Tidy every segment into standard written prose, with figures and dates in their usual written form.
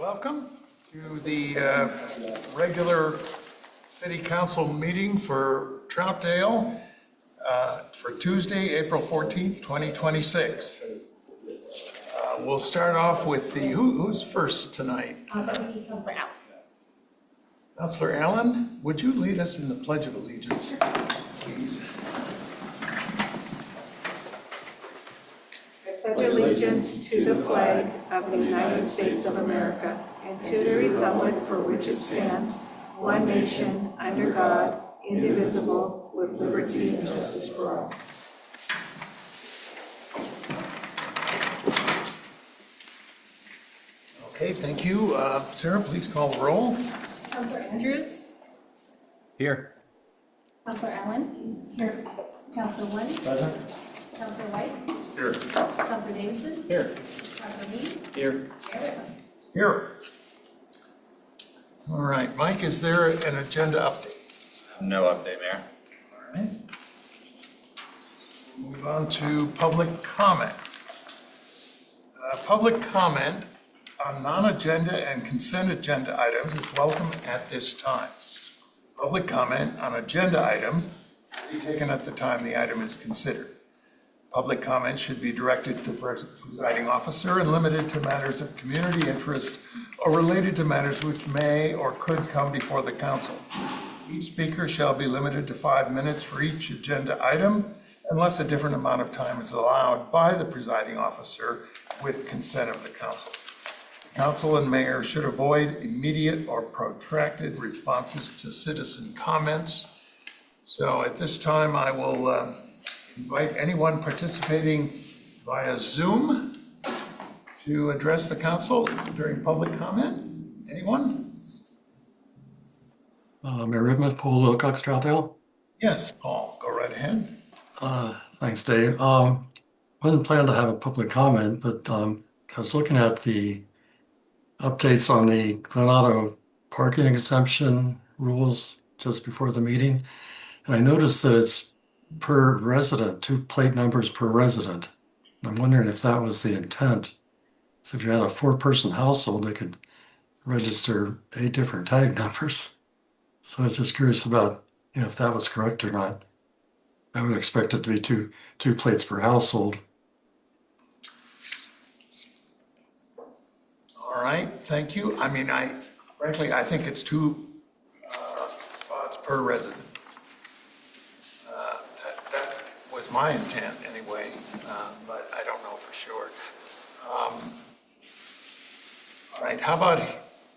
Welcome to the regular City Council meeting for Troutdale for Tuesday, April 14th, 2026. We'll start off with the, who's first tonight? That would be Councilor Allen. Councilor Allen, would you lead us in the Pledge of Allegiance, please? I pledge allegiance to the flag of the United States of America and to the republic for which it stands, one nation, under God, indivisible, with liberty and justice for all. Okay, thank you. Sarah, please call the roll. Councilor Andrews. Here. Councilor Allen. Here. Councilor Wynn. Present. Councilor White. Here. Councilor Davidson. Here. Councilor Meade. Here. Mayor Whitman. Here. All right, Mike, is there an agenda update? No update, Mayor. All right. Move on to public comment. Public comment on non-agenda and consent agenda items is welcome at this time. Public comment on agenda item will be taken at the time the item is considered. Public comment should be directed to the presiding officer and limited to matters of community interest or related to matters which may or could come before the council. Each speaker shall be limited to 5 minutes for each agenda item unless a different amount of time is allowed by the presiding officer with consent of the council. Council and mayor should avoid immediate or protracted responses to citizen comments. So at this time, I will invite anyone participating via Zoom to address the council during public comment. Anyone? Mayor Rittman, Paul Wilcox, Troutdale. Yes, Paul, go right ahead. Thanks, Dave. Wasn't planning to have a public comment, but I was looking at the updates on the Glenado parking exemption rules just before the meeting, and I noticed that it's per resident, 2 plate numbers per resident. I'm wondering if that was the intent. So if you had a 4-person household, they could register 8 different tag numbers. So I was just curious about, if that was correct or not. I would expect it to be two plates per household. All right, thank you. I mean, frankly, I think it's 2 spots per resident. That was my intent anyway, but I don't know for sure. All right, how about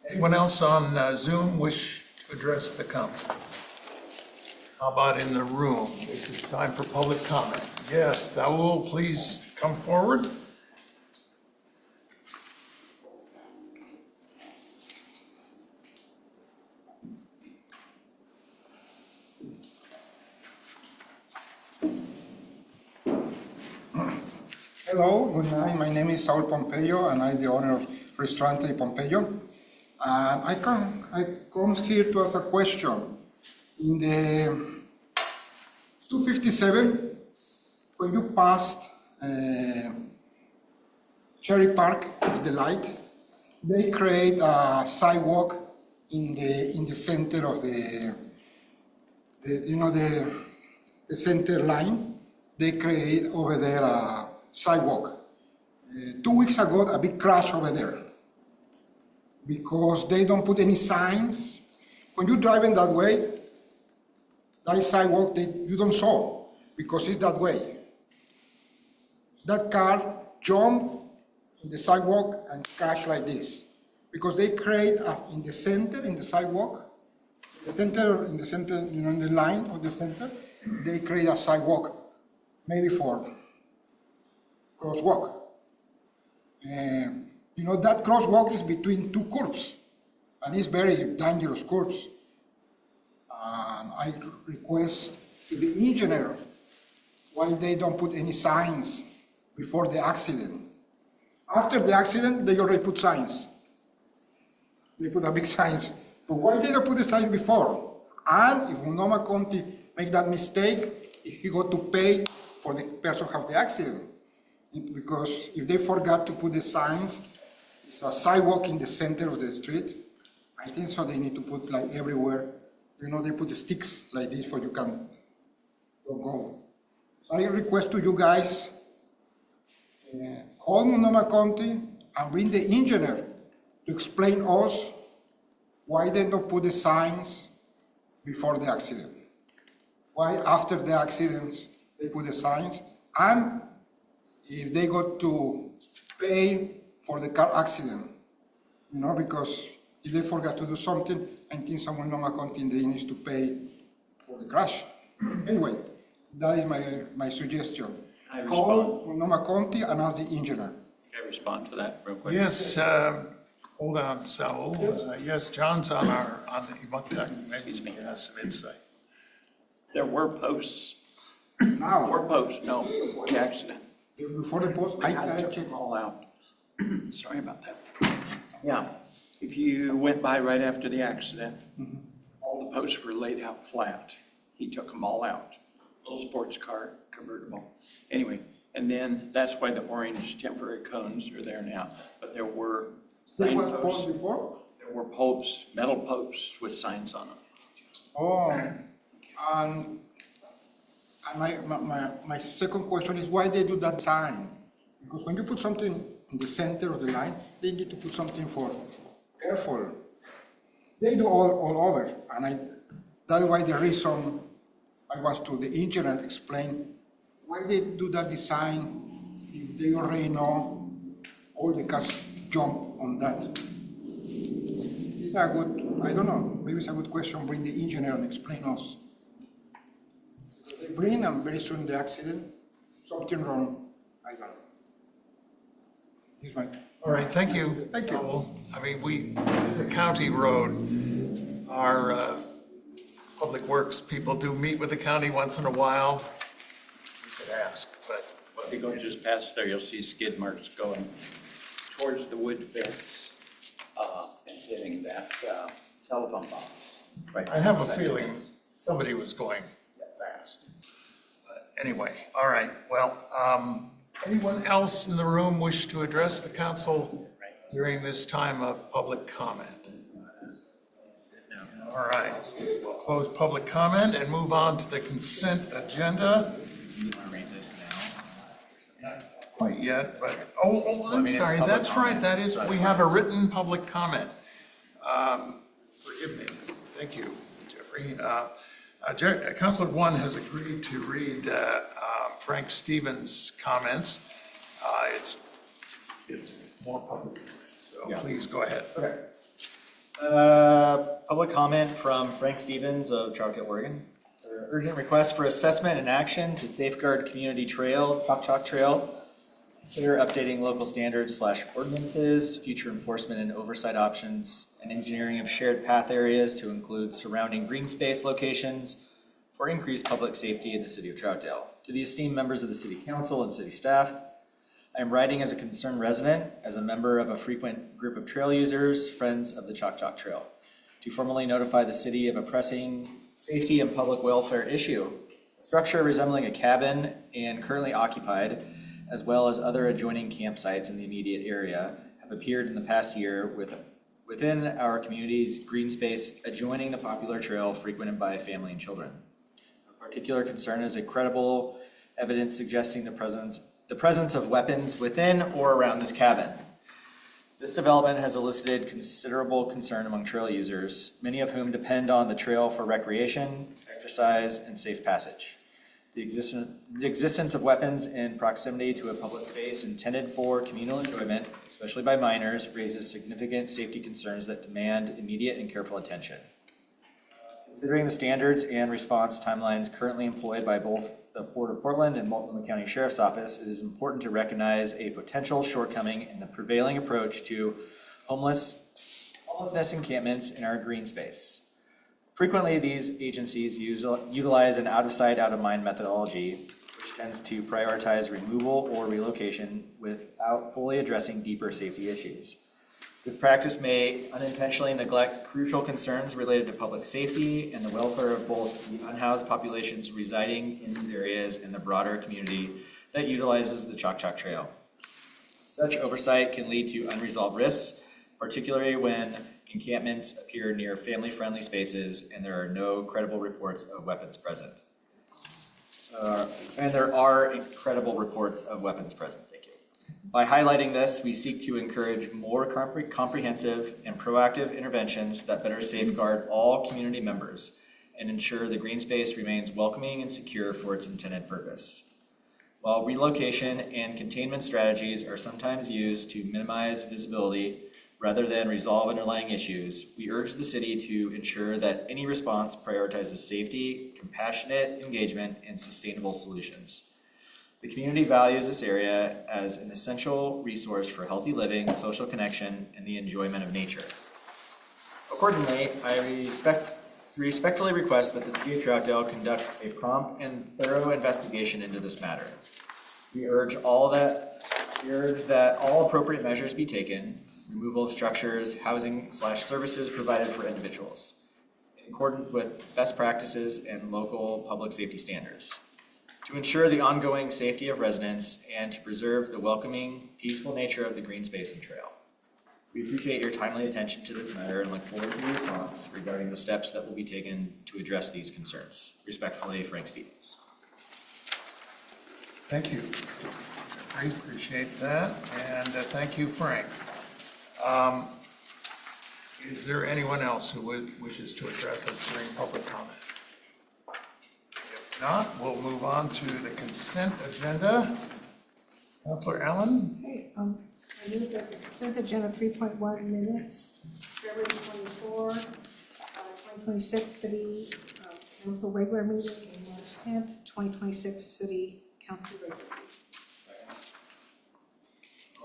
anyone else on Zoom wish to address the council? How about in the room? This is time for public comment. Yes, Saul, please come forward. Hello, good night. My name is Saul Pompeyo, and I'm the owner of Troutdale Pompeyo. I come here to ask a question. In the 257, when you passed Cherry Park, it's the light, they create a sidewalk in the center of the center line. They create over there a sidewalk. 2 weeks ago, a big crash over there because they don't put any signs. When you're driving that way, that sidewalk you don't saw because it's that way. That car jumped in the sidewalk and crashed like this because they create in the center, in the sidewalk, in the line of the center, they create a sidewalk, maybe for crosswalk. That crosswalk is between 2 curbs, and it's very dangerous curbs. And I request to the engineer why they don't put any signs before the accident. After the accident, they already put signs. They put a big signs. But why they don't put the signs before? And if Monoma County make that mistake, he got to pay for the person who have the accident. Because if they forgot to put the signs, It's a sidewalk in the center of the street. I think so they need to put like everywhere, you know, they put the sticks like this for you can go. I request to you guys, call Monoma County and bring the engineer to explain us why they don't put the signs before the accident. Why after the accident they put the signs, and if they got to pay for the car accident, you know, because if they forgot to do something, I think someone Monoma County they needs to pay for the crash. Anyway, that is my suggestion. I Call Monoma County and ask the engineer. Can I respond to that real quick? Yes, hold on, Saul. Yes, John's on you want to, maybe he has some insight. There were posts. Now, No, before the accident. before the post, I took check. them all out. Sorry about that. Yeah, if you went by right after the accident, all the posts were laid out flat. He took them all out. Little sports car, convertible. Anyway, and then that's why the orange temporary cones are there now. But there were Say what signposts. post before? There were posts, metal posts with signs on them. Oh, and my second question is why they do that sign? Because when you put something in the center of the line, they need to put something for careful. They do all over, and that's why the reason I was to the engineer explain why they do that design if they already know all the cars jump on that. It's a good, I don't know, maybe it's a good question, bring the engineer and explain us. They bring and very soon the accident, something wrong, I don't know. This is my, All right, thank you. Thank you. Saul. I mean, as a county road, our public works people do meet with the county once in a while. We could ask, but If you go just past there, you'll see skid marks going towards the wood fence and hitting that telephone box. Right. I have a feeling somebody was going fast. But anyway, all right, well, anyone else in the room wish to address the council during this time of public comment? All right, we'll close public comment and move on to the consent agenda. You want to read this now? Not quite yet, but, I'm it's sorry, public that's right, comment. that is, we have a written public comment. Forgive me, thank you, Jeffrey. Councilor One has agreed to read Frank Stevens' comments. It's more public, so please go ahead. Okay. Public comment from Frank Stevens of Troutdale, Oregon. Urgent request for assessment and action to safeguard community trail, Choctaw Trail. Consider updating local standards / ordinances, future enforcement and oversight options, and engineering of shared path areas to include surrounding green space locations for increased public safety in the city of Troutdale. To the esteemed members of the city council and city staff, I am writing as a concerned resident, as a member of a frequent group of trail users, Friends of the Choctaw Trail, to formally notify the city of a pressing safety and public welfare issue. A structure resembling a cabin and currently occupied, as well as other adjoining campsites in the immediate area, have appeared in the past year within our community's green space adjoining the popular trail frequented by family and children. Of particular concern is a credible evidence suggesting the presence of weapons within or around this cabin. This development has elicited considerable concern among trail users, many of whom depend on the trail for recreation, exercise, and safe passage. The existence of weapons in proximity to a public space intended for communal enjoyment, especially by minors, raises significant safety concerns that demand immediate and careful attention. Considering the standards and response timelines currently employed by both the Port of Portland and Multnomah County Sheriff's Office, it is important to recognize a potential shortcoming in the prevailing approach to homelessness encampments in our green space. Frequently, these agencies utilize an out-of-sight, out-of-mind methodology, which tends to prioritize removal or relocation without fully addressing deeper safety issues. This practice may unintentionally neglect crucial concerns related to public safety and the welfare of both the unhoused populations residing in these areas and the broader community that utilizes the Choctaw Trail. Such oversight can lead to unresolved risks, particularly when encampments appear near family-friendly spaces and there are no credible reports of weapons present. And there are credible reports of weapons present. Thank you. By highlighting this, we seek to encourage more comprehensive and proactive interventions that better safeguard all community members and ensure the green space remains welcoming and secure for its intended purpose. While relocation and containment strategies are sometimes used to minimize visibility rather than resolve underlying issues, we urge the city to ensure that any response prioritizes safety, compassionate engagement, and sustainable solutions. The community values this area as an essential resource for healthy living, social connection, and the enjoyment of nature. Accordingly, I respectfully request that the City of Troutdale conduct a prompt and thorough investigation into this matter. We urge that all appropriate measures be taken, removal of structures, housing/services provided for individuals, in accordance with best practices and local public safety standards, to ensure the ongoing safety of residents and to preserve the welcoming, peaceful nature of the green space and trail. We appreciate your timely attention to this matter and look forward to your response regarding the steps that will be taken to address these concerns. Respectfully, Frank Stevens. Thank you. I appreciate that, and thank you, Frank. Is there anyone else who wishes to address us during public comment? If not, we'll move on to the consent agenda. Councilor Allen? Okay, I move that the consent agenda 3.1 minutes, February 24, 2026 City Council regular meeting, and March 10th, 2026 City Council regular meeting.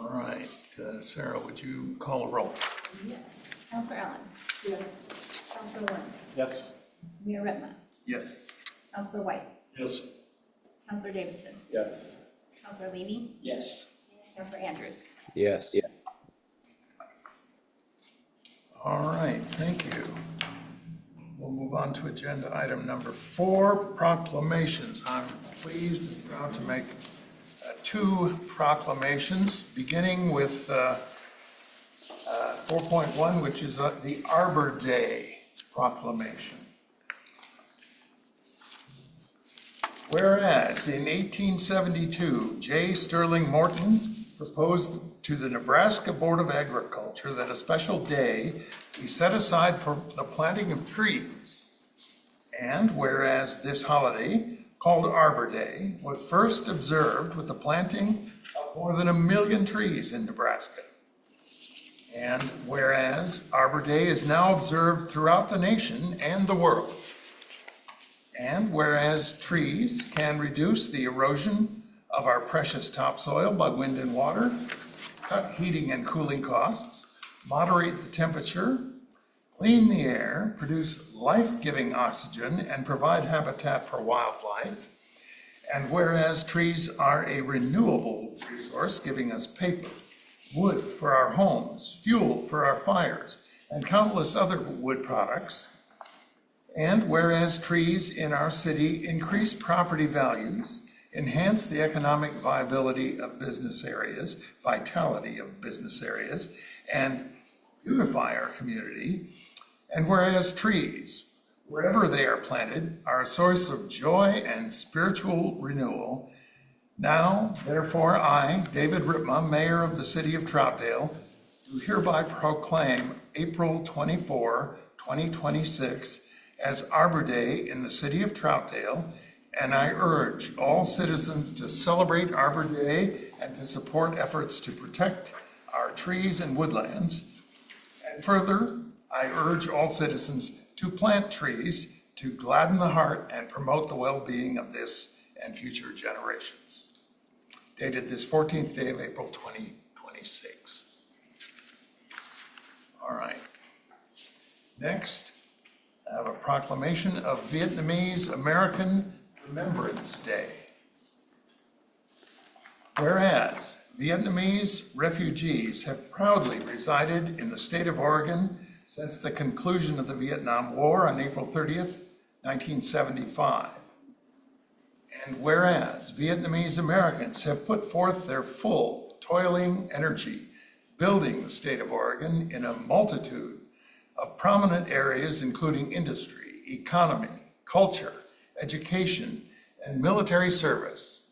All right, Sarah, would you call a roll? Yes. Counselor Allen. Yes. Counselor Wynn. Yes. Mayor Redma. Yes. Counselor White. Yes. Counselor Davidson. Yes. Counselor Levy. Yes. Counselor Andrews. Yes. All right, thank you. We'll move on to agenda item number 4, proclamations. I'm pleased and proud to make 2 proclamations, beginning with 4.1, which is the Arbor Day proclamation. Whereas in 1872, J. Sterling Morton proposed to the Nebraska Board of Agriculture that a special day be set aside for the planting of trees. And whereas this holiday, called Arbor Day, was first observed with the planting of more than 1 million trees in Nebraska. And whereas Arbor Day is now observed throughout the nation and the world. And whereas trees can reduce the erosion of our precious topsoil by wind and water, cut heating and cooling costs, moderate the temperature, clean the air, produce life-giving oxygen, and provide habitat for wildlife. And whereas trees are a renewable resource, giving us paper, wood for our homes, fuel for our fires, and countless other wood products. And whereas trees in our city increase property values, enhance the economic vitality of business areas, and beautify our community. And whereas trees, wherever they are planted, are a source of joy and spiritual renewal. Now, therefore, I, David Ripma, Mayor of the City of Troutdale, do hereby proclaim April 24, 2026 as Arbor Day in the City of Troutdale, and I urge all citizens to celebrate Arbor Day and to support efforts to protect our trees and woodlands. And further, I urge all citizens to plant trees to gladden the heart and promote the well-being of this and future generations. Dated this 14th day of April 2026. All right. Next, I have a proclamation of Vietnamese American Remembrance Day. Whereas Vietnamese refugees have proudly resided in the state of Oregon since the conclusion of the Vietnam War on April 30th, 1975. And whereas Vietnamese Americans have put forth their full toiling energy, building the state of Oregon in a multitude of prominent areas, including industry, economy, culture, education, and military service.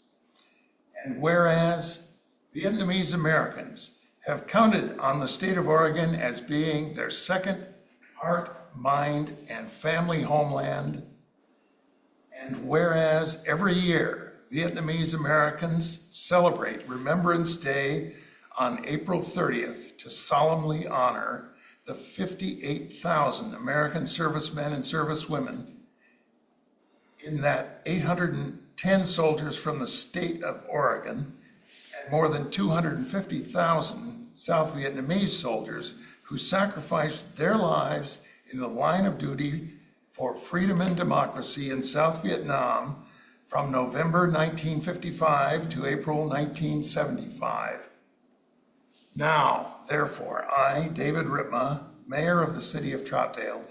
And whereas Vietnamese Americans have counted on the state of Oregon as being their second heart, mind, and family homeland, and whereas every year Vietnamese Americans celebrate Remembrance Day on April 30th to solemnly honor the 58,000 American servicemen and servicewomen, in that 810 soldiers from the state of Oregon and more than 250,000 South Vietnamese soldiers who sacrificed their lives in the line of duty for freedom and democracy in South Vietnam from November 1955 to April 1975. Now, therefore, I, David Ripma, Mayor of the City of Troutdale,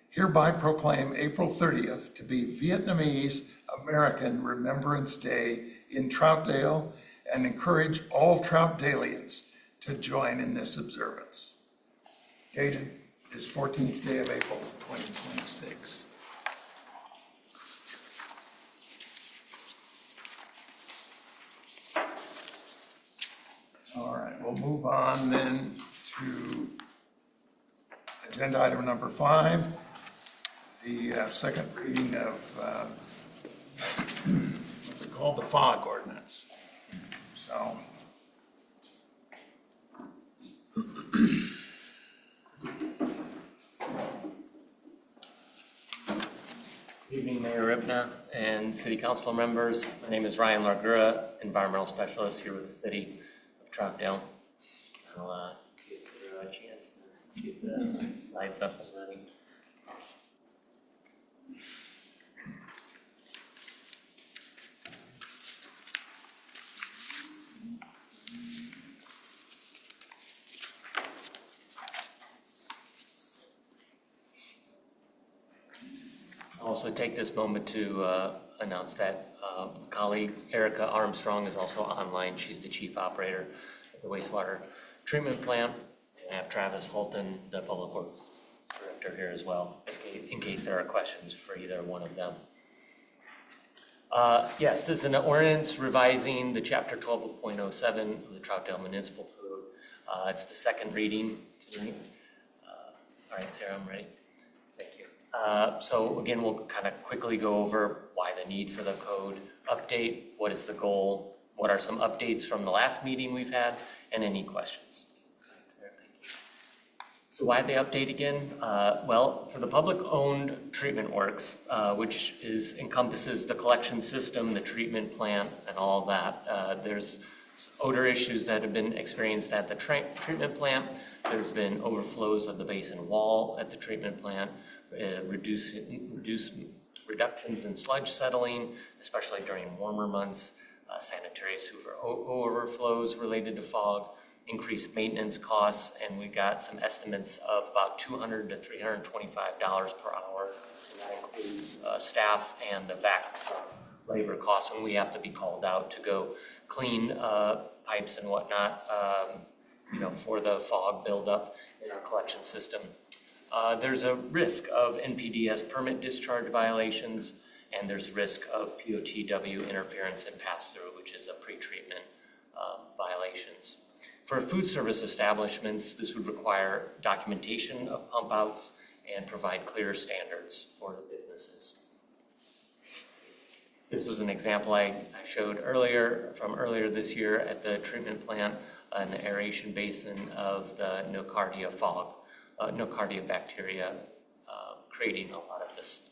hereby proclaim April 30th to be Vietnamese American Remembrance Day in Troutdale and encourage all Troutdalians to join in this observance. Dated this 14th day of April, 2026. All right, we'll move on then to agenda item number 5, the second reading of, what's it called? The fog ordinance. So, Good evening, Mayor Ripna and City Council members. My name is Ryan Largura, Environmental Specialist here with the City of Troutdale. I'll give you a chance to get the slides up and running. I'll also take this moment to announce that colleague Erica Armstrong is also online. She's the chief operator of the wastewater treatment plant. And I have Travis Holton, the public works director, here as well, in case there are questions for either one of them. Yes, this is an ordinance revising the chapter 12.07 of the Troutdale Municipal Code. It's the second reading tonight. All right, Sarah, I'm ready. Thank you. So again, we'll kind of quickly go over why the need for the code update, what is the goal, what are some updates from the last meeting we've had, and any questions. Sarah, thank you. So why the update again? Well, for the public-owned treatment works, which encompasses the collection system, the treatment plant, and all of that, there's odor issues that have been experienced at the treatment plant. There's been overflows of the basin wall at the treatment plant, reductions in sludge settling, especially during warmer months, sanitary sewer overflows related to fog, increased maintenance costs, and we got some estimates of about $200 to $325 per hour. And that includes staff and the vac labor costs when we have to be called out to go clean pipes and whatnot, for the fog buildup in our collection system. There's a risk of NPDES permit discharge violations, and there's risk of POTW interference and pass-through, which is a pre-treatment violations. For food service establishments, this would require documentation of pump outs and provide clear standards for the businesses. This was an example I showed from earlier this year at the treatment plant in the aeration basin of the nocardia fog. Nocardia bacteria creating a lot of this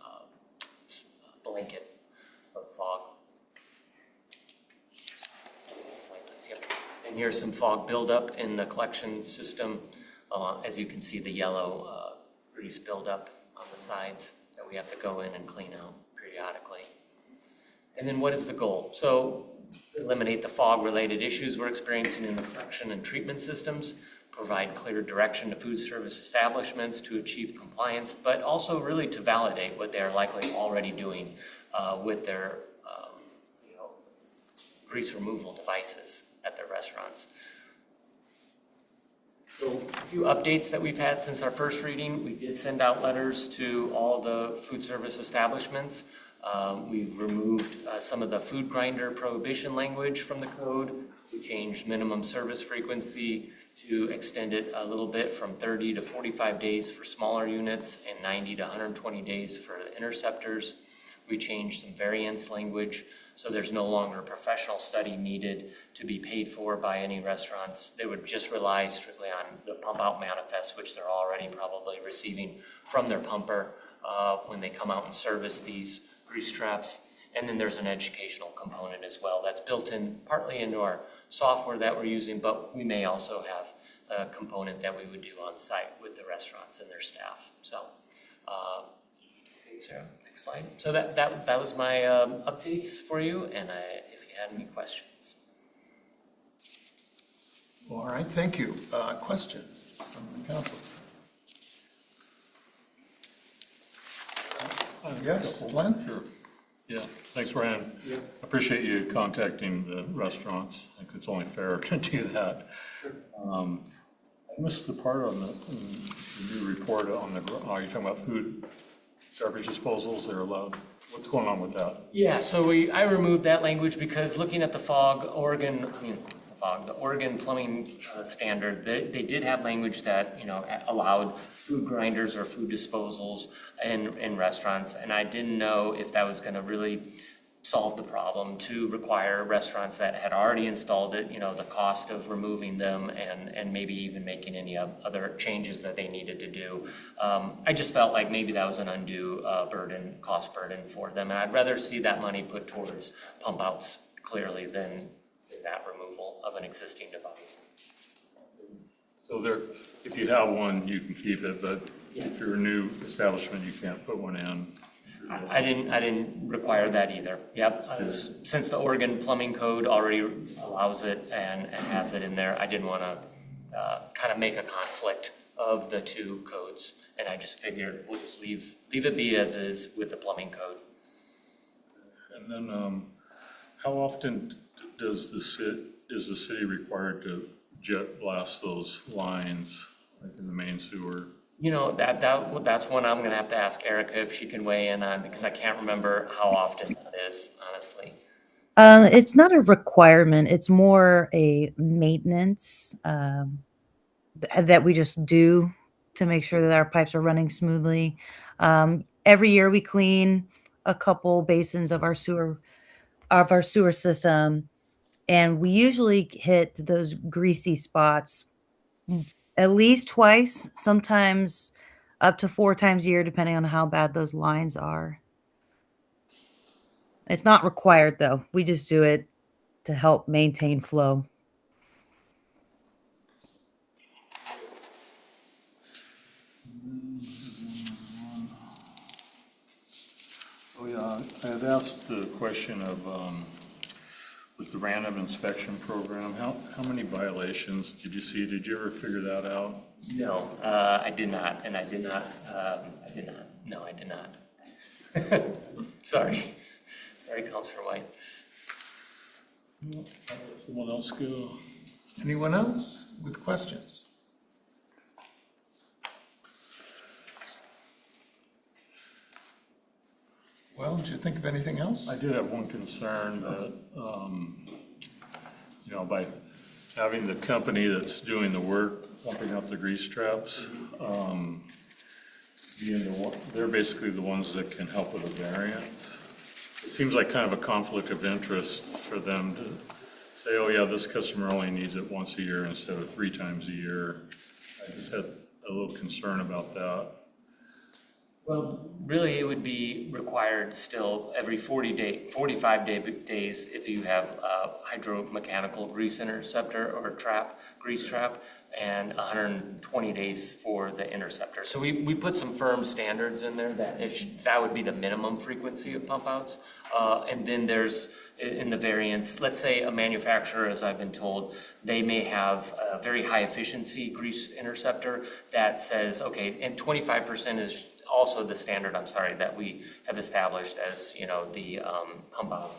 blanket of fog. And here's some fog buildup in the collection system. As you can see, the yellow grease buildup on the sides that we have to go in and clean out periodically. And then what is the goal? So eliminate the fog-related issues we're experiencing in the collection and treatment systems, provide clear direction to food service establishments to achieve compliance, but also really to validate what they're likely already doing with their grease removal devices at their restaurants. So a few updates that we've had since our first reading. We did send out letters to all the food service establishments. We've removed some of the food grinder prohibition language from the code. We changed minimum service frequency to extend it a little bit from 30 to 45 days for smaller units and 90 to 120 days for the interceptors. We changed some variance language, so there's no longer a professional study needed to be paid for by any restaurants. They would just rely strictly on the pump out manifest, which they're already probably receiving from their pumper when they come out and service these grease traps. And then there's an educational component as well that's built in partly into our software that we're using, but we may also have a component that we would do on site with the restaurants and their staff. So, Sarah, next slide. So that was my updates for you, and if you had any questions. All right, thank you. Question from the council? Yes, Glenn? Sure. Yeah, thanks, Ryan. Appreciate you contacting the restaurants. I think it's only fair to do that. I missed the part on the new report on the, are you talking about food garbage disposals? They're allowed. What's going on with that? Yeah, so I removed that language because looking at the the Oregon plumbing standard, they did have language that, allowed food grinders or food disposals in restaurants, and I didn't know if that was going to really solve the problem to require restaurants that had already installed it, the cost of removing them and maybe even making any other changes that they needed to do. I just felt like maybe that was an undue cost burden for them, and I'd rather see that money put towards pump outs clearly than that removal of an existing device. So there, if you have one, you can keep it, but if you're a new establishment, you can't put one in. I didn't require that either. Yep. Since the Oregon plumbing code already allows it and has it in there, I didn't want to kind of make a conflict of the two codes, and I just figured we'll just leave it be as is with the plumbing code. And then, how often is the city required to jet blast those lines, like in the main sewer? That's one I'm going to have to ask Erica if she can weigh in on, because I can't remember how often that is, honestly. It's not a requirement. It's more a maintenance that we just do to make sure that our pipes are running smoothly. Every year we clean a couple basins of our sewer system, and we usually hit those greasy spots at least twice, sometimes up to 4 times a year, depending on how bad those lines are. It's not required, though. We just do it to help maintain flow. Oh, yeah, I had asked the question of, with the random inspection program, how many violations did you see? Did you ever figure that out? No, I did not, and I did not. No, I did not. Sorry, Councilor White. Someone else go? Anyone else with questions? Well, did you think of anything else? I did have one concern that, by having the company that's doing the work, pumping out the grease traps, they're basically the ones that can help with a variance. It seems like kind of a conflict of interest for them to say, oh yeah, this customer only needs it once a year instead of 3 times a year. I just had a little concern about that. Well, really, it would be required still every 45 days if you have a hydromechanical grease interceptor or grease trap, and 120 days for the interceptor. So we put some firm standards in there that would be the minimum frequency of pump outs. And then there's in the variance, let's say a manufacturer, as I've been told, they may have a very high efficiency grease interceptor that says, okay, and 25% is also the standard, that we have established as, the pump out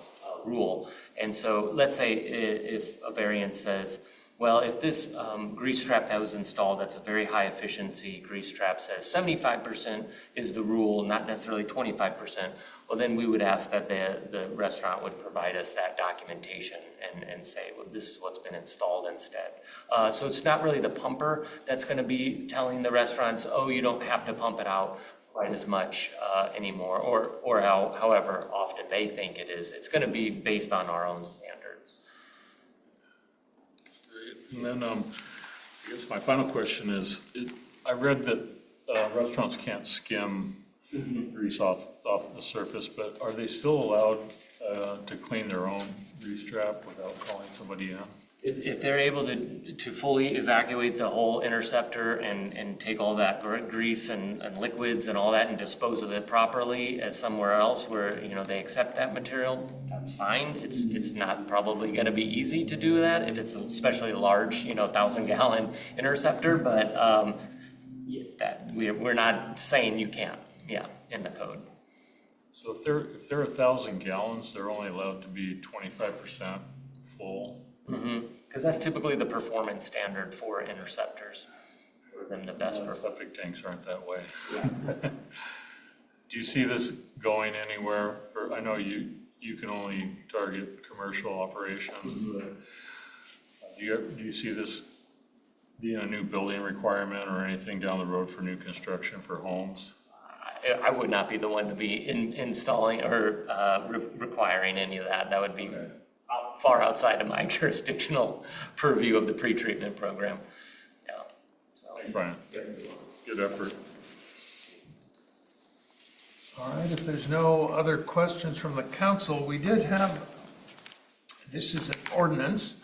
rule. And so let's say if a variance says Well, if this grease trap that was installed, that's a very high efficiency grease trap, says 75% is the rule, not necessarily 25%, well, then we would ask that the restaurant would provide us that documentation and say, well, this is what's been installed instead. So it's not really the pumper that's going to be telling the restaurants, oh, you don't have to pump it out quite as much anymore, or however often they think it is. It's going to be based on our own standards. And then, I guess my final question is, I read that restaurants can't skim grease off the surface, but are they still allowed to clean their own grease trap without calling somebody in? If they're able to fully evacuate the whole interceptor and take all that grease and liquids and all that and dispose of it properly as somewhere else where, they accept that material, that's fine. It's not probably going to be easy to do that if it's especially a large, 1,000-gallon interceptor, but that we're not saying you can't, in the code. So if they're 1,000 gallons, they're only allowed to be 25% full? Because that's typically the performance standard for interceptors. For them, the best Septic tanks aren't that way. Do you see this going anywhere? I know you can only target commercial operations. But do you see this being a new building requirement or anything down the road for new construction for homes? I would not be the one to be installing or requiring any of that. That would be far outside of my jurisdictional purview of the pretreatment program. Yeah. So. Thanks, Brian. Good effort. All right, if there's no other questions from the council, we did have, this is an ordinance,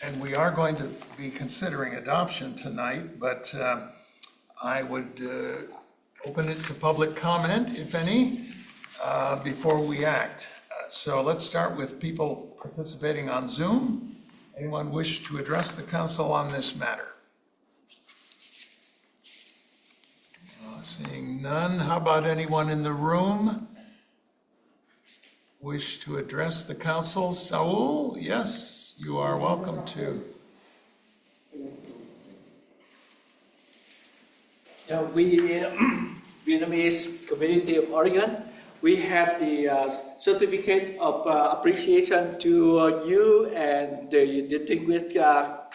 and we are going to be considering adoption tonight, but I would open it to public comment, if any, before we act. So let's start with people participating on Zoom. Anyone wish to address the council on this matter? Seeing none, how about anyone in the room wish to address the council? Saul, yes, you are welcome to. We, Vietnamese community of Oregon, we have the certificate of appreciation to you and the distinguished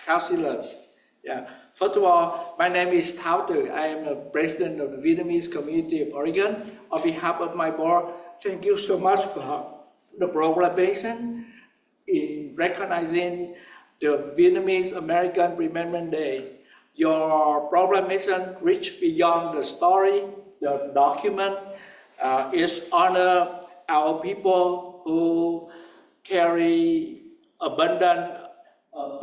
councilors. Yeah. First of all, my name is Troutdale. I am the president of the Vietnamese community of Oregon. On behalf of my board, thank you so much for the proclamation in recognizing the Vietnamese American Remembrance Day. Your proclamation reached beyond the story, the document. It honors our people who carry abundance of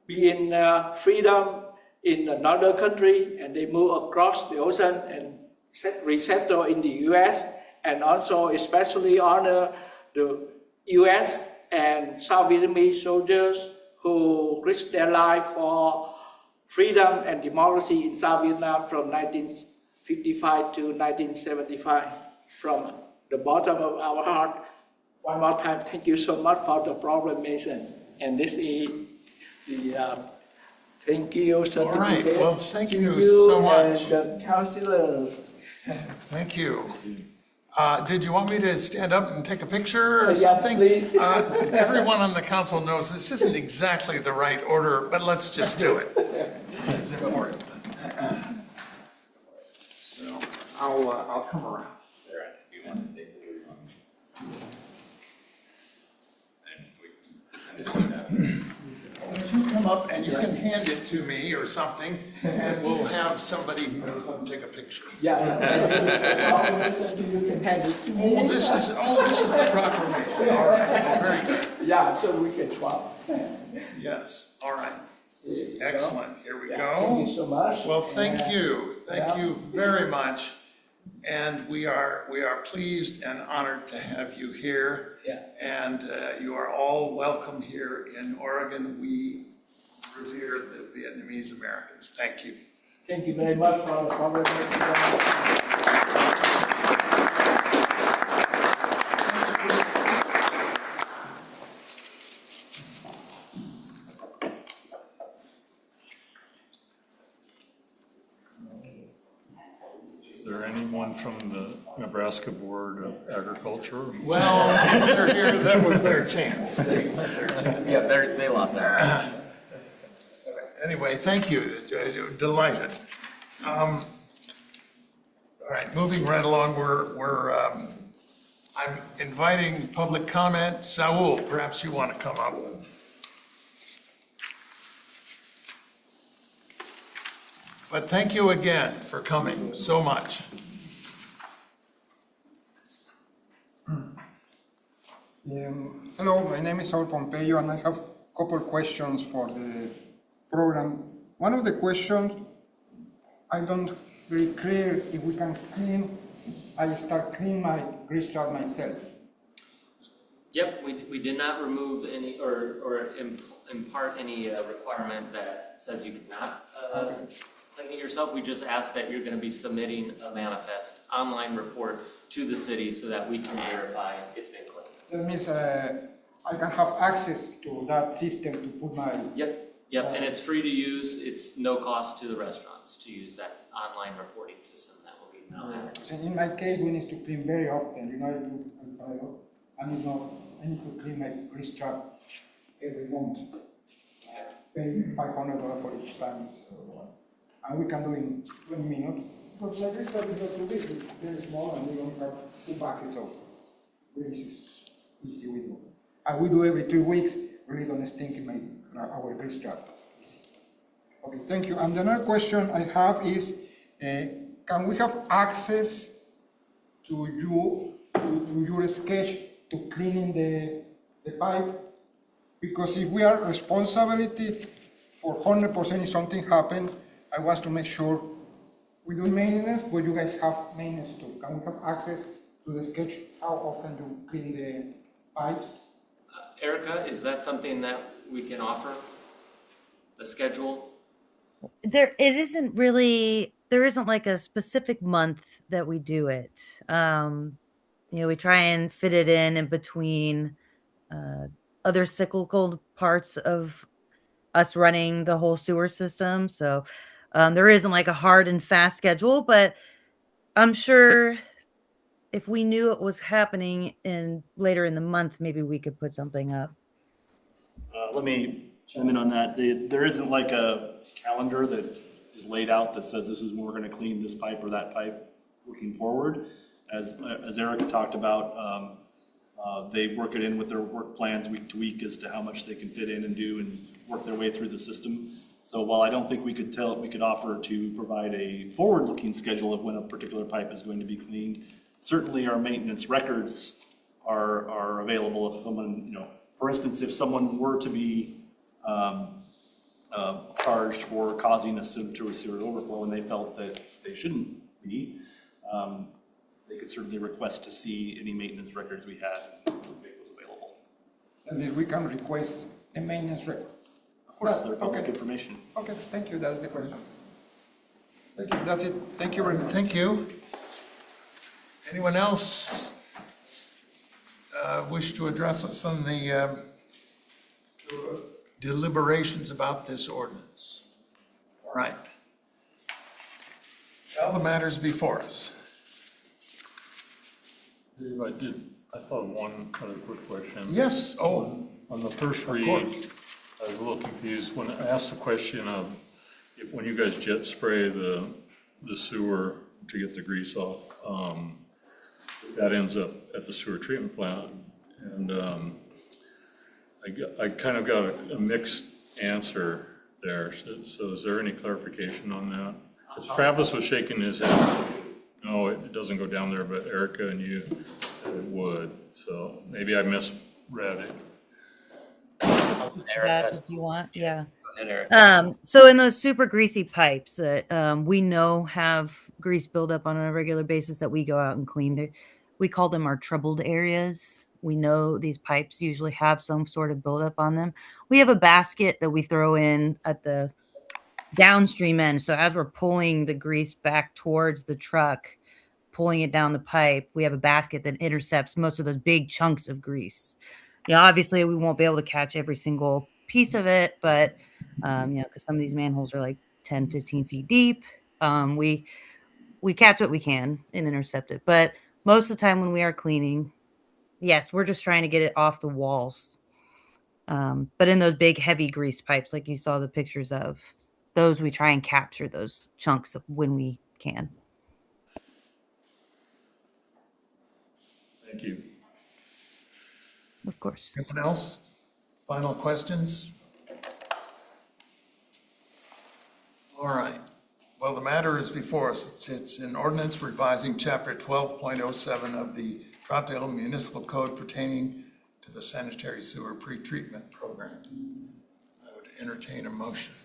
being freedom in another country, and they move across the ocean and resettle in the U.S. and also especially honor the U.S. and South Vietnamese soldiers who risked their life for freedom and democracy in South Vietnam from 1955 to 1975. From the bottom of our heart, one more time, thank you so much for the proclamation. And this is the thank you certificate. All right, well, thank to you so much. And the councilors. Thank you. Did you want me to stand up and take a picture or Yeah, something? please. Everyone on the council knows this isn't exactly the right order, but let's just do it. It's important. So I'll come around. Sarah, do you want to take the lead on? Why don't you come up and you can hand it to me or something, and we'll have somebody who knows how to take a picture. Yeah, you can hand it to me. Oh, this is the proclamation. All right, very good. Yeah, so we can swap. Yes, all right. Excellent, here we Yeah, go. thank you so much. Well, thank you Yeah. very much. And we are pleased and honored to have you here. Yeah. And you are all welcome here in Oregon. We revere the Vietnamese Americans. Thank you. Thank you very much for the conversation. Is there anyone from the Nebraska Board of Agriculture? Well, they're here, that was their chance. Yeah, they lost that. Anyway, thank you, delighted. All right, moving right along, I'm inviting public comment. Saul, perhaps you want to come up. But thank you again for coming so much. Hello, my name is Saul Pompeyo, and I have a couple questions for the program. One of the questions, I don't very clear if we can I start clean my grease trap myself. Yep, we did not remove any or impart any requirement that says you cannot clean it yourself. We just asked that you're going to be submitting a manifest online report to the city so that we can verify it's been cleaned. That means I can have access to that system to put my... Yep, and it's free to use. It's no cost to the restaurants to use that online reporting system that will be now. So in my case, we need to clean very often. You know, I need to clean my grease trap every month. Pay $500 for each time. So, and we can do in 20 minutes. Because my grease trap is not too big. It's very small, and we don't have 2 buckets of grease. Easy we do. And we do every 3 weeks. Really don't stink in our grease trap. Easy. Okay, thank you. And another question I have is, can we have access to your sketch to cleaning the pipe? Because if we are responsibility for 100% if something happen, I want to make sure we do maintenance, but you guys have maintenance too. Can we have access to the sketch? How often do you clean the pipes? Erica, is that something that we can offer? The schedule? There isn't like a specific month that we do it. We try and fit it in between other cyclical parts of us running the whole sewer system. So there isn't like a hard and fast schedule, but I'm sure if we knew it was happening later in the month, maybe we could put something up. Let me chime in on that. There isn't like a calendar that is laid out that says this is when we're going to clean this pipe or that pipe looking forward. As Erica talked about, they work it in with their work plans week to week as to how much they can fit in and do and work their way through the system. So while I don't think we could offer to provide a forward-looking schedule of when a particular pipe is going to be cleaned, certainly our maintenance records are available if someone, for instance, if someone were to be charged for causing a sewer overflow and they felt that they shouldn't be, they could certainly request to see any maintenance records we had and make those available. And then we can request a maintenance record. Of course, they're public information. Okay, thank you. That's the question. Thank you. That's it. Thank you very much. Thank you. Anyone else wish to address us on the deliberations about this ordinance? All right. All the matters before us. Dave, I thought of one other quick question. Yes, On the first read, I was a little confused when I asked the question of when you guys jet spray the sewer to get the grease off, that ends up at the sewer treatment plant. And I kind of got a mixed answer there. So is there any clarification on that? 'Cause Travis was shaking his head. No, it doesn't go down there, but Erica and you said it would. So maybe I misread it. That if you want, yeah. Go ahead, Erica. So in those super greasy pipes that we know have grease buildup on a regular basis that we go out and clean, we call them our troubled areas. We know these pipes usually have some sort of buildup on them. We have a basket that we throw in at the downstream end. So as we're pulling the grease back towards the truck, pulling it down the pipe, we have a basket that intercepts most of those big chunks of grease. Obviously we won't be able to catch every single piece of it, but because some of these manholes are like 10, 15 feet deep. we catch what we can and intercept it. But most of the time when we are cleaning, yes, we're just trying to get it off the walls. But in those big, heavy grease pipes, like you saw the pictures of, those we try and capture those chunks when we can. Thank you. Of course. Anyone else? Final questions? All right. Well, the matter is before us. It's an ordinance revising Chapter 12.07 of the Troutdale Municipal Code pertaining to the sanitary sewer pretreatment program. I would entertain a motion.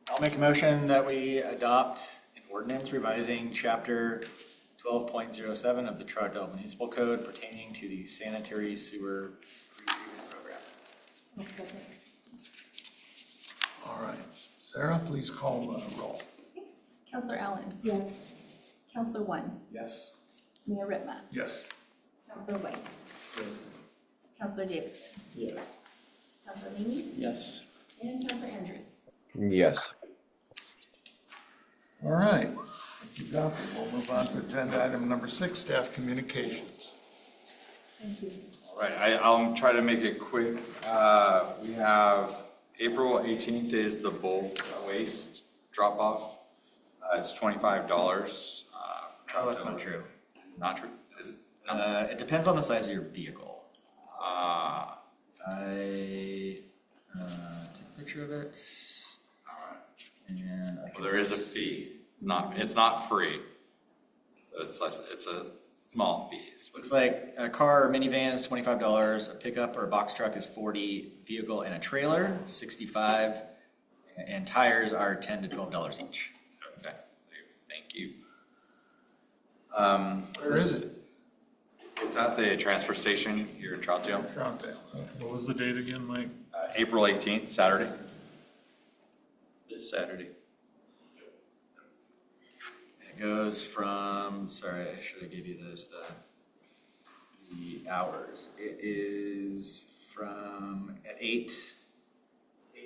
I'll make a motion that we adopt an ordinance revising chapter 12.07 of the Troutdale Municipal Code pertaining to the sanitary sewer pretreatment program. I'll second. All right. Sarah, please call the roll. Counselor Allen. Yes. Counselor One. Yes. Mayor Ritma. Yes. Counselor White. Yes. Counselor Davidson. Yes. Counselor Leamy. Yes. And Counselor Andrews. Yes. All right. Thank you, Doctor. We'll move on to agenda item number 6, staff communications. Thank you. All right, I'll try to make it quick. We have April 18th is the bulk waste drop-off. It's $25. Oh, that's not true. Not true, is it? It depends on the size of your vehicle. Ah, I take a picture of it. And I can. well, there is a fee. It's not free. So it's a small fee. Looks like a car or minivan is $25, a pickup or a box truck is $40, vehicle and a trailer, $65, and tires are $10 to $12 each. Okay, thank you. Where is it? It's at the transfer station here in Troutdale. Troutdale. What was the date again, Mike? April 18th, Saturday. This Saturday. It goes from, sorry, I should have gave you this, the hours. It is from at 8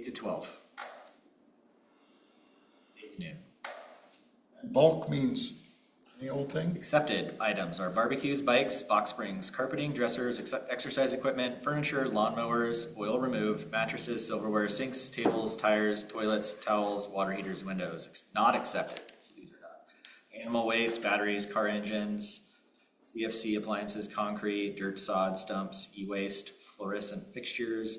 to 12. 8 to noon. Bulk means any old thing? Accepted items are barbecues, bikes, box springs, carpeting, dressers, exercise equipment, furniture, lawnmowers, oil removed, mattresses, silverware, sinks, tables, tires, toilets, towels, water heaters, windows. Not accepted. So these are not. Animal waste, batteries, car engines, CFC appliances, concrete, dirt, sod, stumps, e-waste, fluorescent fixtures,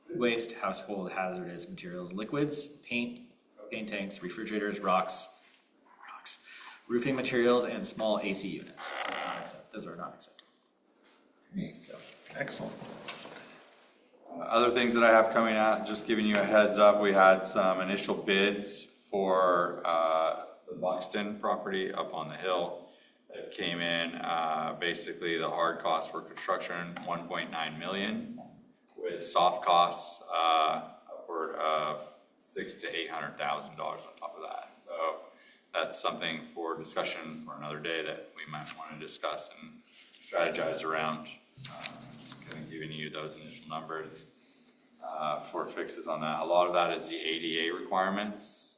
food waste, household hazardous materials, liquids, paint, propane tanks, refrigerators, rocks, roofing materials, and small AC units. Those are not accepted. So, excellent. Other things that I have coming out, just giving you a heads up, we had some initial bids for the Buxton property up on the hill that came in. Basically, the hard cost for construction, $1.9 million, with soft costs upward of $600,000 to $800,000 on top of that. So that's something for discussion for another day that we might want to discuss and strategize around. Kind of giving you those initial numbers for fixes on that. A lot of that is the ADA requirements,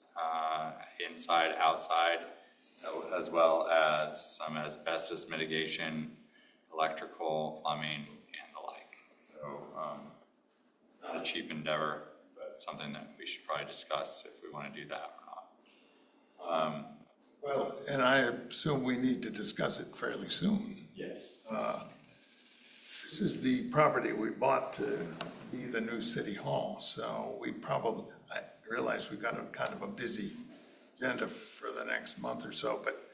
inside, outside, as well as some asbestos mitigation, electrical, plumbing, and the like. So not a cheap endeavor, but something that we should probably discuss if we want to do that or not. Well, and I assume we need to discuss it fairly soon. Yes. This is the property we bought to be the new city hall, so I realize we've got a kind of a busy agenda for the next month or so, but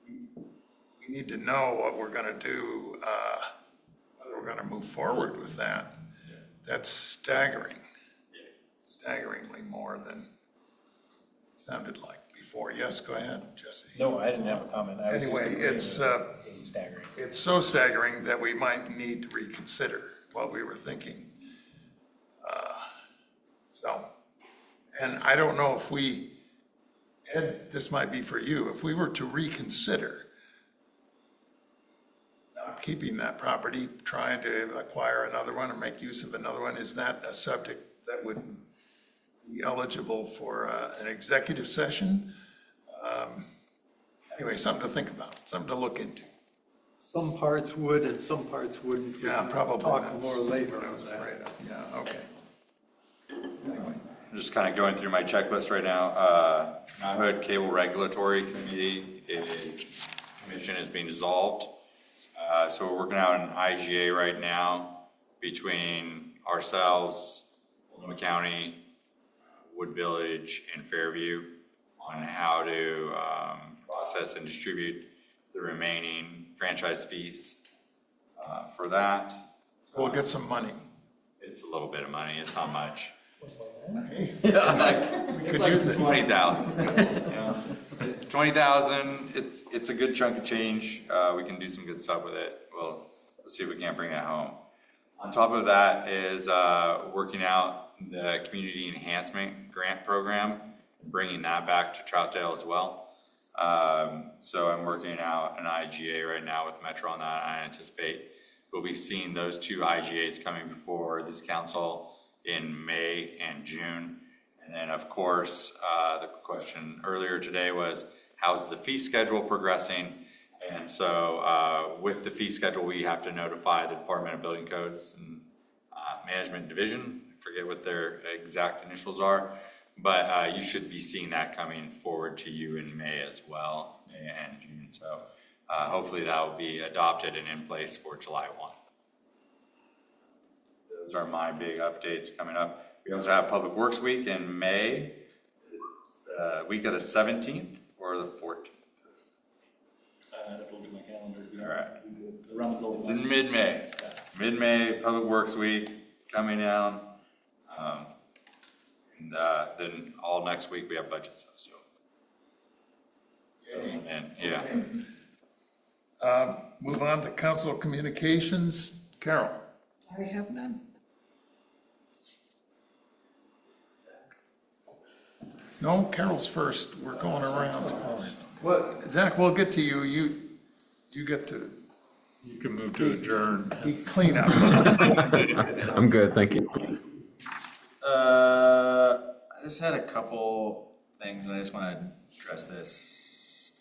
we need to know what we're gonna do, whether we're gonna move forward with that. That's staggering, staggeringly more than it sounded like before. Yes, go ahead, Jesse. No, I didn't have a comment. I was just Anyway, agreeing it's that it was staggering. it's so staggering that we might need to reconsider what we were thinking. And I don't know if Ed, this might be for you, if we were to reconsider keeping that property, trying to acquire another one or make use of another one, is that a subject that would be eligible for an executive session? Anyway, something to think about, something to look into. Some parts would and some parts wouldn't. We Yeah, can probably. Talk That's more later what I on was that. afraid of. Yeah, okay. Anyway. I'm just kind of going through my checklist right now. Mount Hood Cable Regulatory Commission is being dissolved. So we're working out an IGA right now between ourselves, Multnomah County, Wood Village, and Fairview on how to process and distribute the remaining franchise fees for that. So we'll get some money. It's a little bit of money. It's not much. Hey, It's like 20,000. 20,000. It's a good chunk of change. We can do some good stuff with it. Well, let's see if we can't bring it home. On top of that is working out the community enhancement grant program, bringing that back to Troutdale as well. So I'm working out an IGA right now with Metro on that. I anticipate we'll be seeing those two IGAs coming before this council in May and June. And then, of course, the question earlier today was, how's the fee schedule progressing? And so with the fee schedule, we have to notify the Department of Building Codes and Management Division. I forget what their exact initials are, but you should be seeing that coming forward to you in May as well, May and June. So hopefully that will be adopted and in place for July 1. Those are my big updates coming up. We also have Public Works Week in May, the week of the 17th or the 14th. I have to look at my calendar. All right. It's around the middle of It's the in month. mid-May. Mid-May, Public Works Week coming down. And then all next week we have budget stuff, so. And yeah. Move on to council communications. Carol? I have none. No, Carol's first. We're going around. Well, Zach, we'll get to you. You get to You can move to adjourn. clean up. I'm good, thank you. I just had a couple things and I just want to address this.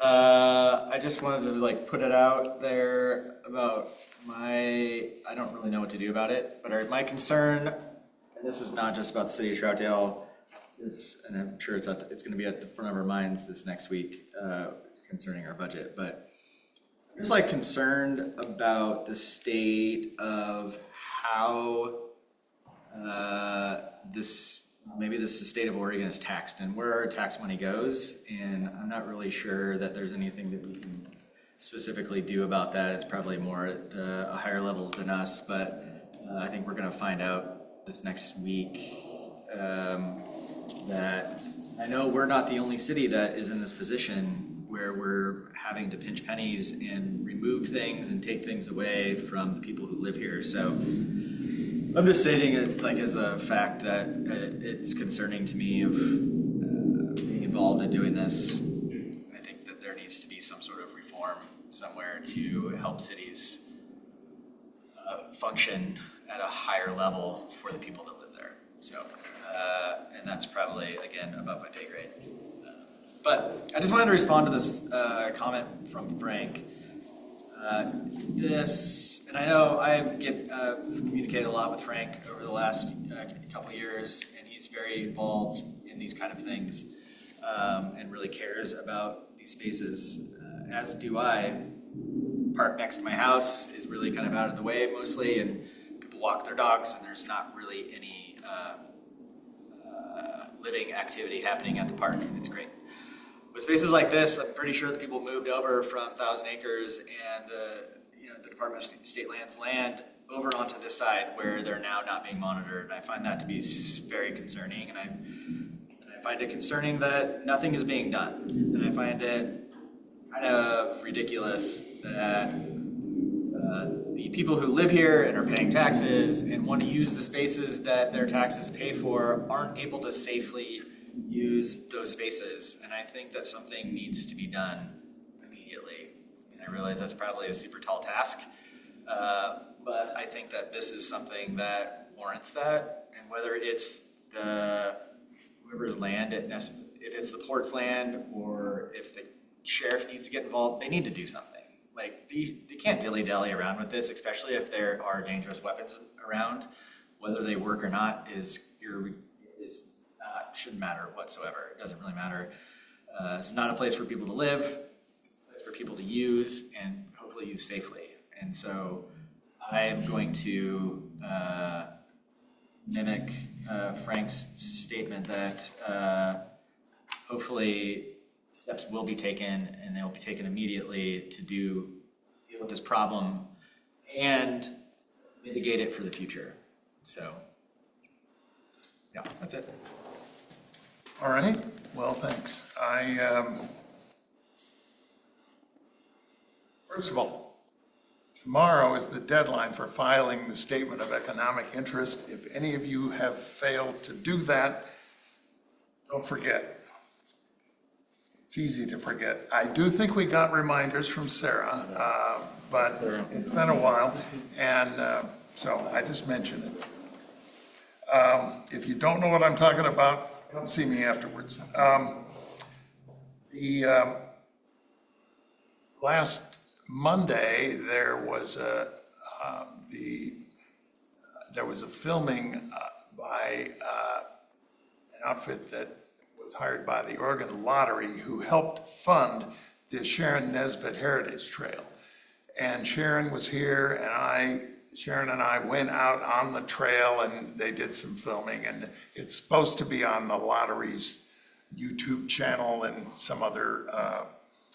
I just wanted to like put it out there about I don't really know what to do about it, but my concern, and this is not just about the city of Troutdale, and I'm sure it's going to be at the front of our minds this next week concerning our budget, but I'm just like concerned about the state of how maybe the state of Oregon is taxed and where our tax money goes, and I'm not really sure that there's anything that we can specifically do about that. It's probably more at higher levels than us, but I think we're going to find out this next week that I know we're not the only city that is in this position where we're having to pinch pennies and remove things and take things away from the people who live here. So I'm just stating it like as a fact that it's concerning to me of being involved in doing this. I think that there needs to be some sort of reform somewhere to help cities function at a higher level for the people that live there. So, and that's probably, again, above my pay grade. But I just wanted to respond to this comment from Frank. And I know I've communicated a lot with Frank over the last couple of years, and he's very involved in these kind of things and really cares about these spaces, as do I. Park next to my house is really kind of out of the way mostly, and people walk their dogs, and there's not really any living activity happening at the park. It's great. With spaces like this, I'm pretty sure that people moved over from 1,000 Acres and the Department of State Lands land over onto this side where they're now not being monitored. I find that to be very concerning, and I find it concerning that nothing is being done. And I find it kind of ridiculous that the people who live here and are paying taxes and want to use the spaces that their taxes pay for aren't able to safely use those spaces. And I think that something needs to be done immediately. And I realize that's probably a super tall task, but I think that this is something that warrants that. And whether it's whoever's land, if it's the port's land, or if sheriff needs to get involved. They need to do something. Like, they can't dilly-dally around with this, especially if there are dangerous weapons around. Whether they work or not shouldn't matter whatsoever. It doesn't really matter. It's not a place for people to live. It's a place for people to use and hopefully use safely. And so I am going to mimic Frank's statement that hopefully steps will be taken, and they will be taken immediately to deal with this problem and mitigate it for the future. So, yeah, that's it. All right, well, thanks. First of all, tomorrow is the deadline for filing the statement of economic interest. If any of you have failed to do that, don't forget. It's easy to forget. I do think we got reminders from Sarah, but it's been a while, and so I just mentioned it. If you don't know what I'm talking about, come see me afterwards. Last Monday, there was a filming by an outfit that was hired by the Oregon Lottery, who helped fund the Sharon Nesbitt Heritage Trail. And Sharon was here, and Sharon and I went out on the trail, and they did some filming, and it's supposed to be on the lottery's YouTube channel and some other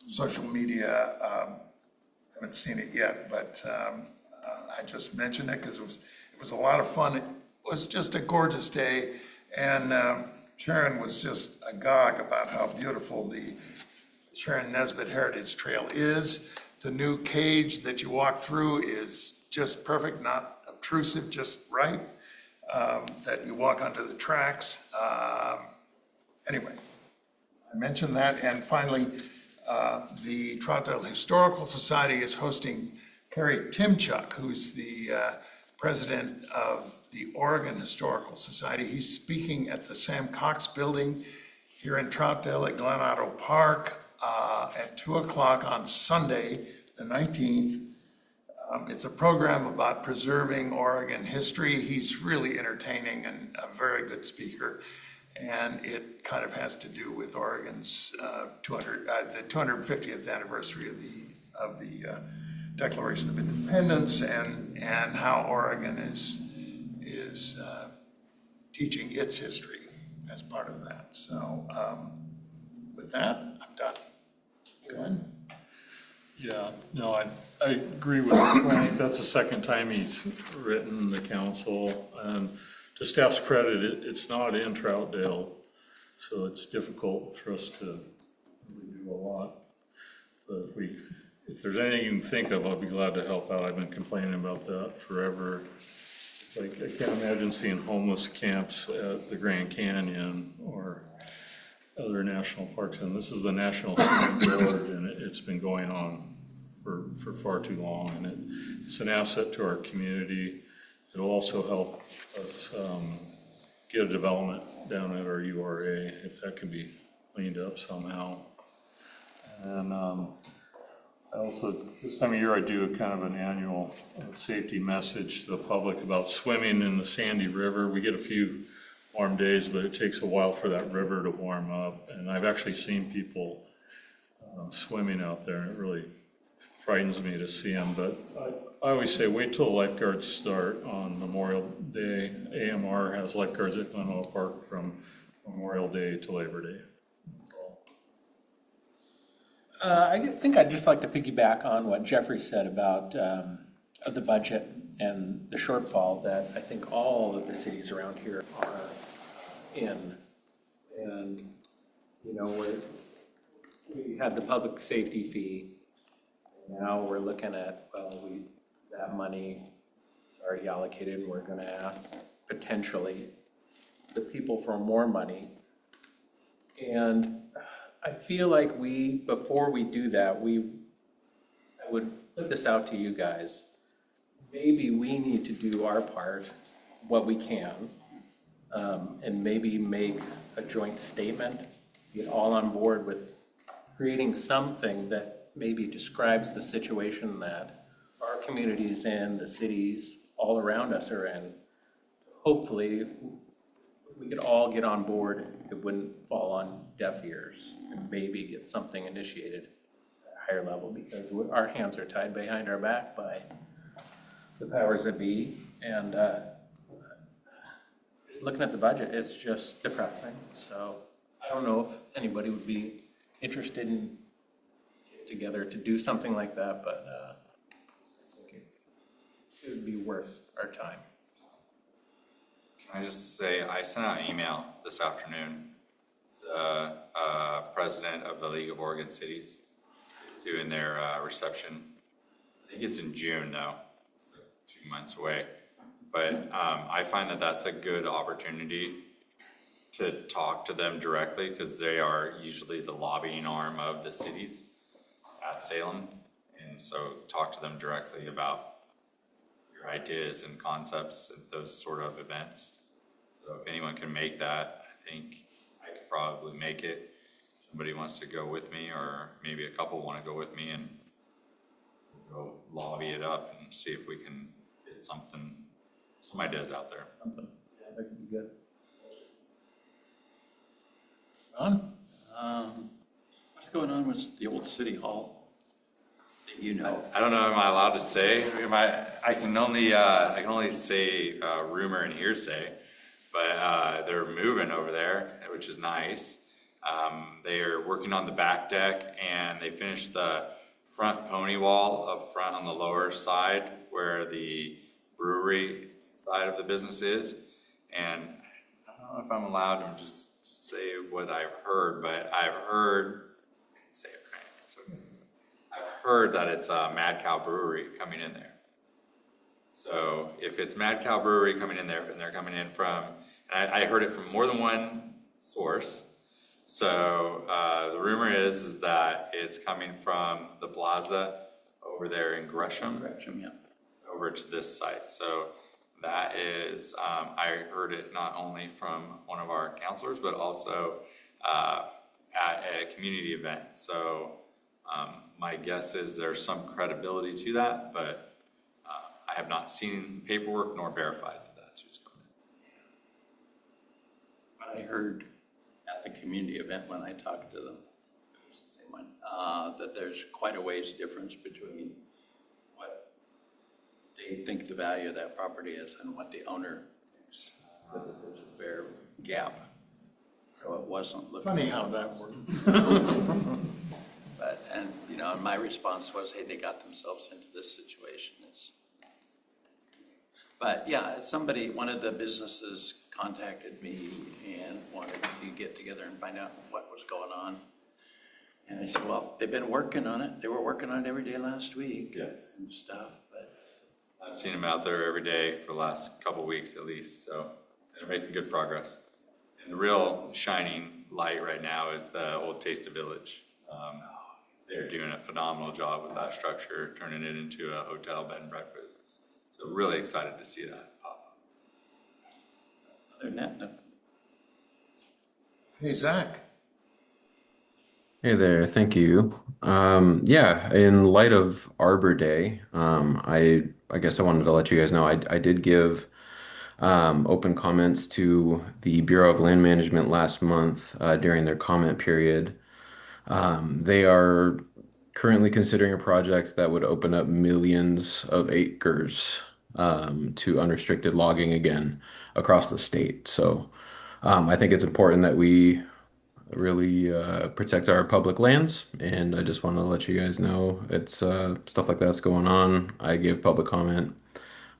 social media. Haven't seen it yet, but I just mentioned it because it was a lot of fun. It was just a gorgeous day, and Sharon was just agog about how beautiful the Sharon Nesbitt Heritage Trail is. The new cage that you walk through is just perfect, not obtrusive, just right, that you walk onto the tracks. Anyway, I mentioned that. And finally, the Troutdale Historical Society is hosting Carrie Timchuk, who's the president of the Oregon Historical Society. He's speaking at the Sam Cox Building here in Troutdale at Glen Otto Park at 2 o'clock on Sunday, the 19th. It's a program about preserving Oregon history. He's really entertaining and a very good speaker. And it kind of has to do with Oregon's the 250th anniversary of the Declaration of Independence and how Oregon is teaching its history as part of that. So with that, I'm done. Glenn? Yeah, no, I agree with Frank. That's the second time he's written the council. And to staff's credit, it's not in Troutdale, so it's difficult for us to really do a lot. But if there's anything you can think of, I'll be glad to help out. I've been complaining about that forever. Like, I can't imagine seeing homeless camps at the Grand Canyon or other national parks. And this is the National Scenic Gorge, and it's been going on for far too long. And it's an asset to our community. It'll also help us get a development down at our URA if that can be cleaned up somehow. And I also, this time of year, I do a kind of an annual safety message to the public about swimming in the Sandy River. We get a few warm days, but it takes a while for that river to warm up. And I've actually seen people swimming out there, and it really frightens me to see them. But I always say, wait till the lifeguards start on Memorial Day. AMR has lifeguards at Glen Otto Park from Memorial Day to Labor Day. I think I'd just like to piggyback on what Jeffrey said about of the budget and the shortfall that I think all of the cities around here are in. And, you know, we had the public safety fee. Now we're looking at, that money is already allocated, and we're going to ask potentially the people for more money. And I feel like before we do that, I would put this out to you guys. Maybe we need to do our part, what we can, and maybe make a joint statement, get all on board with creating something that maybe describes the situation that our communities and the cities all around us are in. Hopefully, we could all get on board, it wouldn't fall on deaf ears, and maybe get something initiated at a higher level, because our hands are tied behind our back by the powers that be, and just looking at the budget, it's just depressing. So I don't know if anybody would be interested in getting together to do something like that, but I think it would be worth our time. Can I just say, I sent out an email this afternoon. It's president of the League of Oregon Cities is doing their reception. I think it's in June though, so 2 months away. But I find that that's a good opportunity to talk to them directly, because they are usually the lobbying arm of the cities at Salem. And so talk to them directly about your ideas and concepts at those sort of events. So if anyone can make that, I think I could probably make it. If somebody wants to go with me, or maybe a couple want to go with me, and go lobby it up and see if we can get something, some ideas out there. Something, yeah, that could be good. Ron? What's going on with the old city hall? That you know? I don't know, am I allowed to say? I can only say rumor and hearsay, but they're moving over there, which is nice. They are working on the back deck, and they finished the front pony wall up front on the lower side where the brewery side of the business is. And I don't know if I'm allowed to just say what I've heard, but I've heard, say it right, it's okay. I've heard that it's a Mad Cow Brewery coming in there. So if it's Mad Cow Brewery coming in there, and they're coming in from, and I heard it from more than one source. So the rumor is that it's coming from the plaza over there in Gresham. Gresham, yeah. Over to this site. So that is, I heard it not only from one of our counselors, but also at a community event. So my guess is there's some credibility to that, but I have not seen paperwork nor verified that that's who's coming in. But I heard at the community event when I talked to them, it was the same one, that there's quite a ways difference between what they think the value of that property is and what the owner thinks. That there's a fair gap. So it wasn't looking. Funny how that works. But, and, you know, my response was, hey, they got themselves into this situation. But yeah, one of the businesses contacted me and wanted to get together and find out what was going on. And I said, well, they've been working on it. They were working on it every day last week. Yes. And stuff, but. I've seen them out there every day for the last couple of weeks at least, so they're making good progress. And the real shining light right now is the old Taste Village. They're doing a phenomenal job with that structure, turning it into a hotel bed and breakfast. So really excited to see that pop up. Other than that, no. Hey, Zach. Hey there, thank you. Yeah, in light of Arbor Day, I guess I wanted to let you guys know I did give open comments to the Bureau of Land Management last month during their comment period. They are currently considering a project that would open up millions of acres to unrestricted logging again across the state. So I think it's important that we really protect our public lands, and I just want to let you guys know it's stuff like that's going on. I give public comment.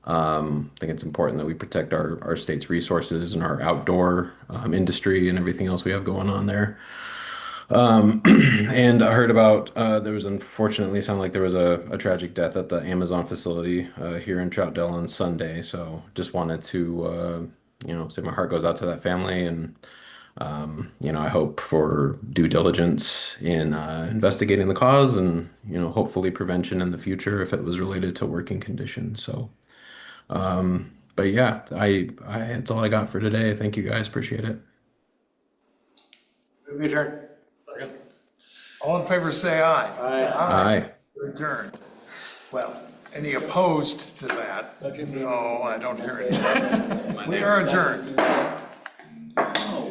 I think it's important that we protect our state's resources and our outdoor industry and everything else we have going on there. And I heard about there was unfortunately sounded like there was a tragic death at the Amazon facility here in Troutdale on Sunday. So just wanted to say my heart goes out to that family, and I hope for due diligence in investigating the cause, and hopefully prevention in the future if it was related to working conditions. So, but yeah, I that's all I got for today. Thank you guys, appreciate it. Move your turn. All in favor, say aye. Aye. We're adjourned. Well, any opposed to that? No, I don't hear any. We are adjourned.